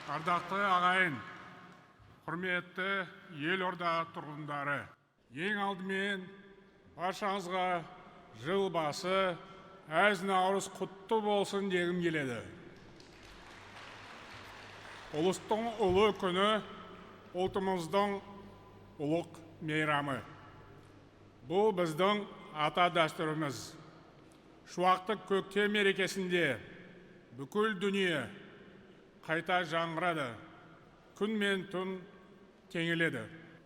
Ардақты ағайын, құрметті елорда тұрғындары, ең алдымен баршаңызға жыл басы әз наурыз құтты болсын дегім келеді. Ұлыстың ұлы күні ұлтымыздың ұлық мейрамы. Бұл біздің ата дәстүріміз. Шуақты көктем мерекесінде бүкіл дүние қайта жаңғырады, күн мен түн теңеледі.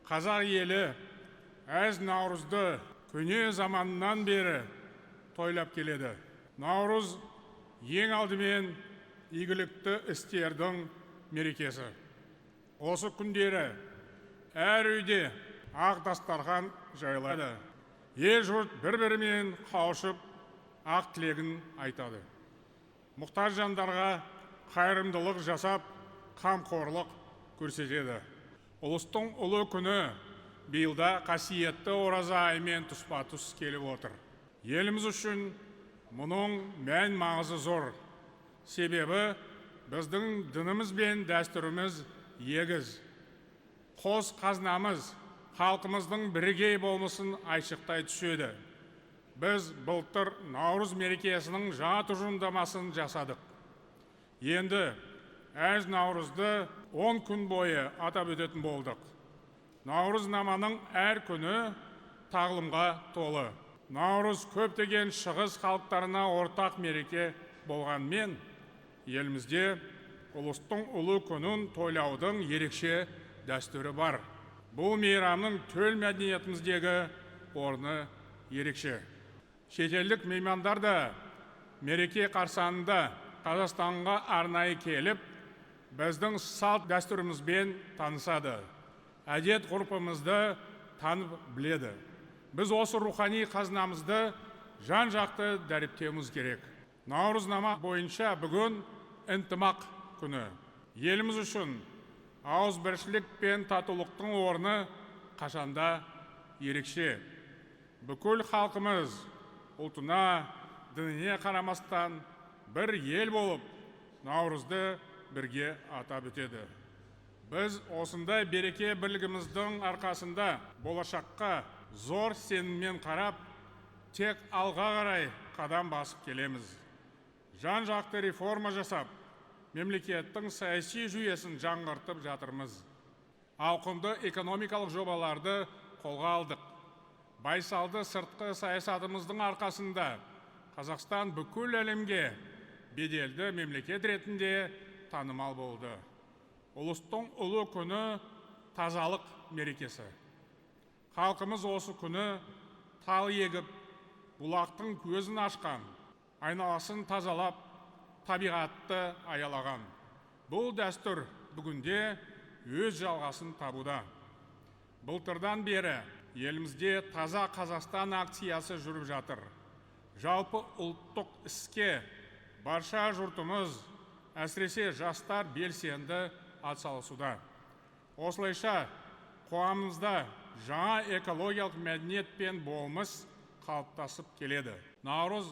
Қазақ елі әз наурызды көне заманнан бері тойлап келеді. Наурыз ең алдымен игілікті істердің мерекесі. Осы күндері әр үйде ақ дастархан жайылады. Ел жұрт бір-бірімен қауышып ақ тілегін айтады. Мұқтаж жандарға қайырымдылық жасап, қамқорлық көрсетеді. Ұлыстың ұлы күні биылда қасиетті ораза аймен тұспа-тұс келіп отыр. Еліміз үшін мұның мән маңызы зор. Себебі біздің дініміз бен дәстүріміз егіз. Қос қазынамыз халқымыздың бірегей болмысын айшықтай түседі. Біз былтыр Наурыз мерекесінің жаңа тұжырымдамасын жасадық. Енді әз наурызды 10 күн бойы атап өтетін болдық. Наурызнаманың әр күні тағылымға толы. Наурыз көптеген шығыс халықтарына ортақ мереке болғанмен, елімізде ұлыстың ұлы күнін тойлаудың ерекше дәстүрі бар. Бұл мейрамның төл мәдениетіміздегі орны ерекше. Шетелдік меймандар да мереке қарсаңында Қазақстанға арнайы келіп, біздің салт дәстүрімізбен танысады. Әдет ғұрпымызды танып біледі. Біз осы рухани қазынамызды жан-жақты дәріптеуіміз керек. Наурызнама бойынша бүгін ынтымақ күні. Еліміз үшін ауызбіршілік пен татулықтың орны қашанда ерекше. Бүкіл халқымыз ұлтына, дініне қарамастан бір ел болып, наурызды бірге атап өтеді. Біз осындай береке бірлігіміздің арқасында болашаққа зор сеніммен қарап, тек алға қарай қадам басып келеміз. Жан-жақты реформа жасап, мемлекеттің саяси жүйесін жаңғыртып жатырмыз. Ауқымды экономикалық жобаларды қолға алдық. Байсалды сыртқы саясатымыздың арқасында Қазақстан бүкіл әлемге беделді мемлекет ретінде танымал болды. Ұлыстың ұлы күні тазалық мерекесі. Халқымыз осы күні тал егіп, бұлақтың көзін ашқан, айналасын тазалап, табиғатты аялаған. Бұл дәстүр бүгінде өз жалғасын табуда. Былтырдан бері елімізде таза Қазақстан акциясы жүріп жатыр. Жалпы ұлттық іске барша жұртымыз, әсіресе жастар белсенді атсалысуда. Осылайша қоғамымызда жаңа экологиялық мәдениет пен болмыс қалыптасып келеді. Наурыз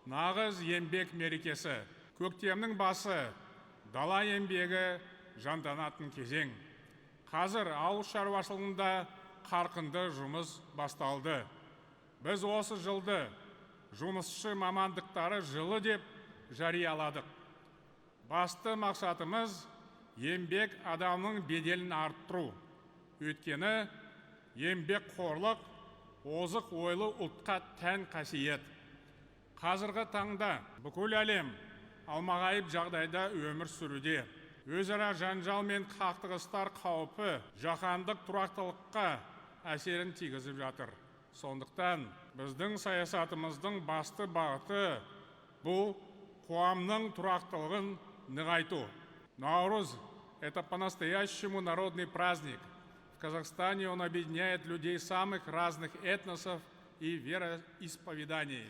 нағыз еңбек мерекесі. Көктемнің басы, дала еңбегі жанданатын кезең. Қазір ауыл шаруашылығында қарқынды жұмыс басталды. Біз осы жылды жұмысшы мамандықтары жылы деп жарияладық. Басты мақсатымыз еңбек адамның беделін арттыру. Өйткені еңбек қорлық озық ойлы ұлтқа тән қасиет. Қазіргі таңда бүкіл әлем алмағайып жағдайда өмір сүруде. Өзара жанжал мен қақтығыстар қаупі жаһандық тұрақтылыққа әсерін тигізіп жатыр. Сондықтан біздің саясатымыздың басты бағыты бұл қоғамның тұрақтылығын нығайту. Наурыз – это по-настоящему народный праздник. В Казахстане он объединяет людей самых разных этносов и вероисповеданий.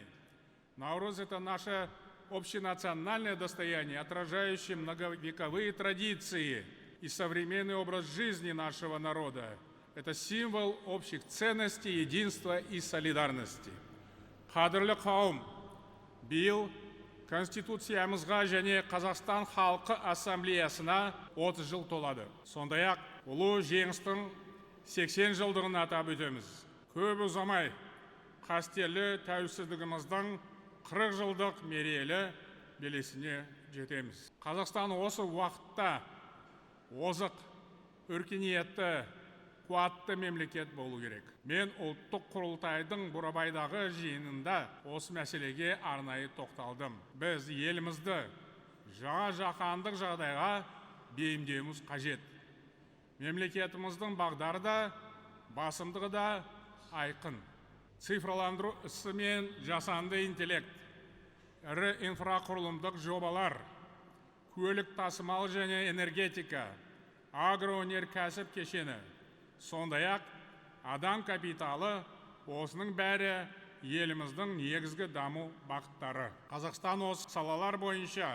Наурыз – это наше общенациональное достояние, отражающее многовековые традиции и современный образ жизни нашего народа. Это символ общих ценностей, единства и солидарности. Қадірлі қауым, биыл Конституциямызға және Қазақстан Халқы Ассамблеясына 30 жыл толады. Сондай-ақ ұлы жеңістің 80 жылдығын атап өтеміз. Көп ұзамай қастерлі тәуелсіздігіміздің 40 жылдық мерейлі белесіне жетеміз. Қазақстан осы уақытта озық, өркениетті, қуатты мемлекет болу керек. Мен ұлттық құрылтайдың Бурабайдағы жиынында осы мәселеге арнайы тоқталдым. Біз елімізді жаңа жаһандық жағдайға бейімдеуіміз қажет. Мемлекетіміздің бағдары да, басымдығы да айқын. Цифрландыру ісі мен жасанды интеллект, ірі инфрақұрылымдық жобалар, көлік тасымал және энергетика, агроөнеркәсіп кешені, сондай-ақ адам капиталы, осының бәрі еліміздің негізгі даму бағыттары. Қазақстан осы салалар бойынша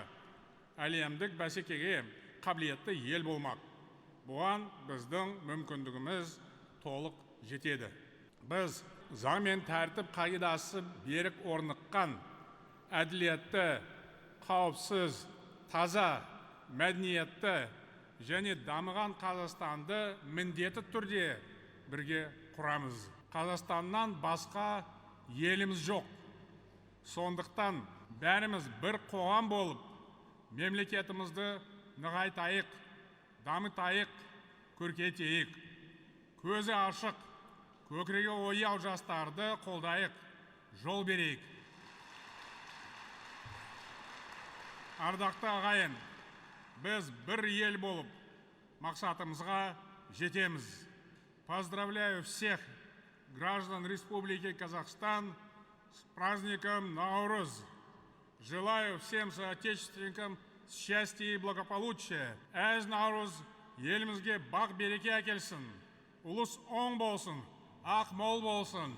әлемдік бәсекеге қабілетті ел болмақ. Бұған біздің мүмкіндігіміз толық жетеді. Біз заң мен тәртіп қағидасы берік орныққан, әділетті, қауіпсіз, таза, мәдениетті және дамыған Қазақстанды міндетті түрде бірге құрамыз. Қазақстаннан басқа еліміз жоқ. Сондықтан бәріміз бір қоғам болып, мемлекетімізді нығайтайық, дамытайық, көркейтейік. Көзі ашық, көкірегі ояу жастарды қолдайық, жол берейік. Ардақты ағайын, біз бір ел болып, мақсатымызға жетеміз. Поздравляю всех граждан Республики Казахстан с праздником Наурыз. Желаю всем соотечественникам счастья и благополучия. Әз Наурыз елімізге бақ береке әкелсін. Ұлыс оң болсын, ақ мол болсын.